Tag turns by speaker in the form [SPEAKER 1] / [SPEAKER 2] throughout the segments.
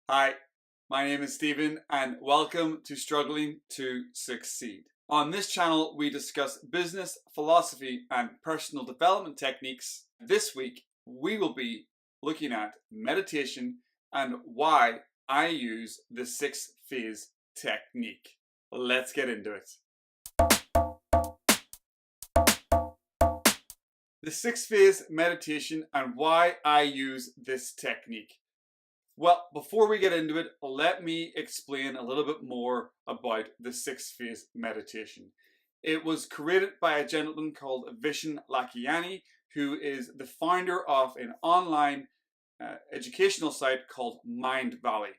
[SPEAKER 1] Hi, my name is Stephen and welcome to Struggling to Succeed. On this channel, we discuss business, philosophy, and personal development techniques. This week, we will be looking at meditation and why I use the 6-phase technique. Let's get into it. The 6-phase meditation and why I use this technique. Well, before we get into it, let me explain a little bit more about the 6-phase meditation. It was created by a gentleman called Vishen Lakhiani, who is the founder of an online educational site called Mind Valley.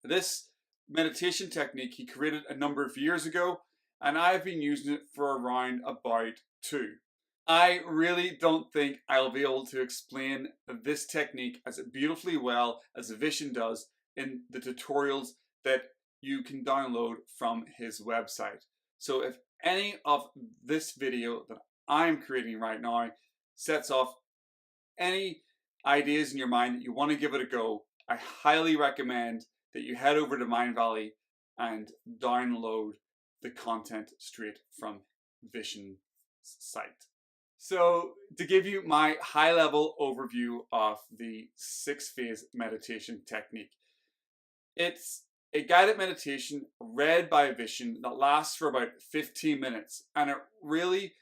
[SPEAKER 1] This meditation technique he created a number of years ago, and I've been using it for around about 2. I really don't think I'll be able to explain this technique as beautifully well as Vishen does in the tutorials that you can download from his website. So if any of this video that I'm creating right now sets off any ideas in your mind that you want to give it a go, I highly recommend that you head over to Mind Valley and download the content straight from Vishen's site. So to give you my high-level overview of the 6-phase meditation technique, it's a guided meditation read by Vishen that lasts for about 15 minutes, and it really,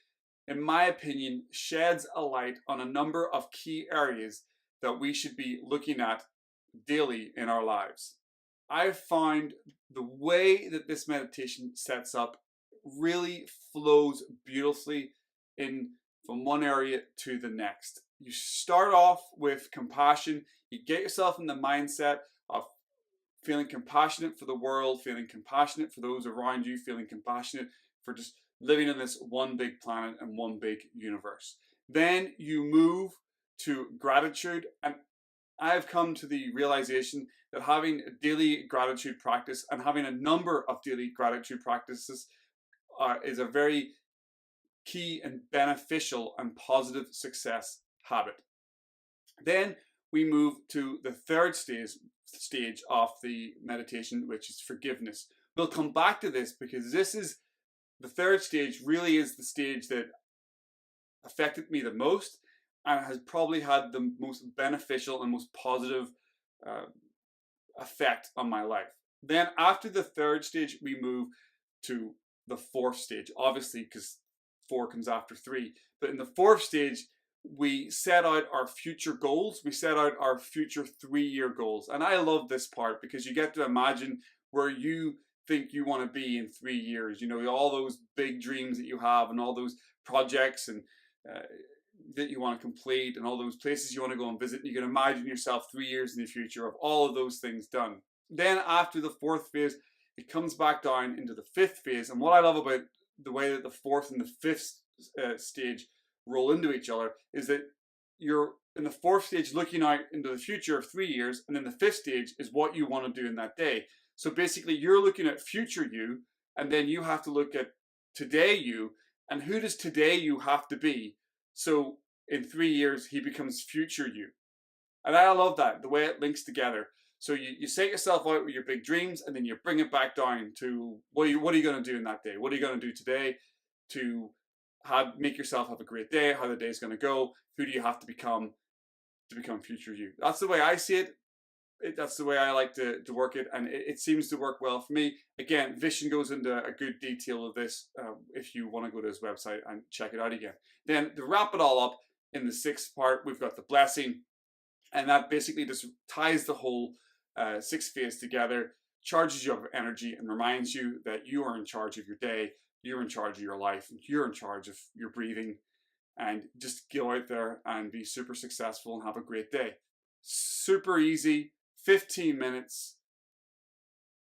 [SPEAKER 1] in my opinion, sheds a light on a number of key areas that we should be looking at daily in our lives. I've found the way that this meditation sets up really flows beautifully in from one area to the next. You start off with compassion. You get yourself in the mindset of feeling compassionate for the world, feeling compassionate for those around you, feeling compassionate for just living in this one big planet and one big universe. Then you move to gratitude, and I've come to the realization that having a daily gratitude practice and having a number of daily gratitude practices is a very key and beneficial and positive success habit. Then we move to the third stage of the meditation, which is forgiveness. We'll come back to this because this is the third stage, really is the stage that affected me the most and has probably had the most beneficial and most positive effect on my life. Then after the third stage, we move to the fourth stage, obviously, because 4 comes after 3. But in the fourth stage, we set out our future goals. We set out our future 3-year goals. And I love this part because you get to imagine where you think you want to be in 3 years. You know, all those big dreams that you have and all those projects and that you want to complete and all those places you want to go and visit. You can imagine yourself 3 years in the future of all of those things done. Then after the fourth phase, it comes back down into the fifth phase. And what I love about the way that the fourth and the fifth stage roll into each other is that you're in the fourth stage looking out into the future of 3 years, and then the fifth stage is what you want to do in that day. So basically you're looking at future you, and then you have to look at today you, and who does today you have to be so in 3 years he becomes future you. And I love that, the way it links together. So you set yourself out with your big dreams, and then you bring it back down to what are you going to do in that day? What are you going to do today to make yourself have a great day? How the day's going to go? Who do you have to become future you? That's the way I see it. That's the way I like to work it, and it seems to work well for me. Again, Vishen goes into a good detail of this if you want to go to his website and check it out again. Then to wrap it all up, in the sixth part, we've got the blessing, and that basically just ties the whole 6 phase together, charges you up with energy, and reminds you that you are in charge of your day, you're in charge of your life, you're in charge of your breathing, and just go out there and be super successful and have a great day. Super easy, 15 minutes.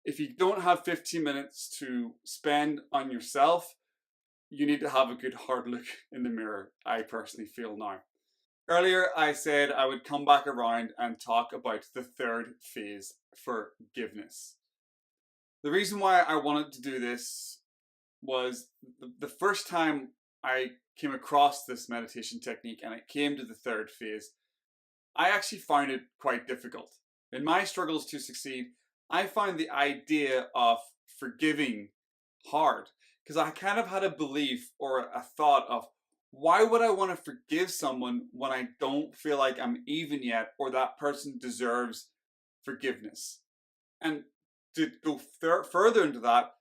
[SPEAKER 1] If you don't have 15 minutes to spend on yourself, you need to have a good hard look in the mirror, I personally feel now. Earlier, I said I would come back around and talk about the third phase, forgiveness. The reason why I wanted to do this was the first time I came across this meditation technique and it came to the third phase, I actually found it quite difficult. In my struggles to succeed, I find the idea of forgiving hard because I kind of had a belief or a thought of why would I want to forgive someone when I don't feel like I'm even yet or that person deserves forgiveness? And to go further into that,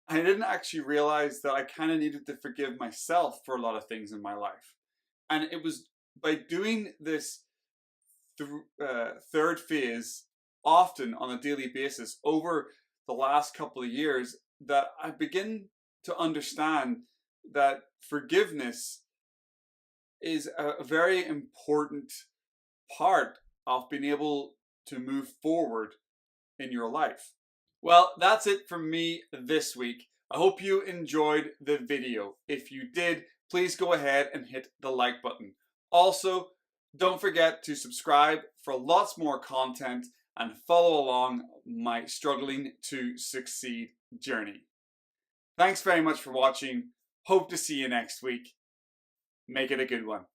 [SPEAKER 1] I didn't actually realize that I kind of needed to forgive myself for a lot of things in my life. And it was by doing this third phase often on a daily basis over the last couple of years that I begin to understand that forgiveness is a very important part of being able to move forward in your life. Well, that's it from me this week. I hope you enjoyed the video. If you did, please go ahead and hit the like button. Also, don't forget to subscribe for lots more content and follow along my struggling to succeed journey. Thanks very much for watching. Hope to see you next week. Make it a good one.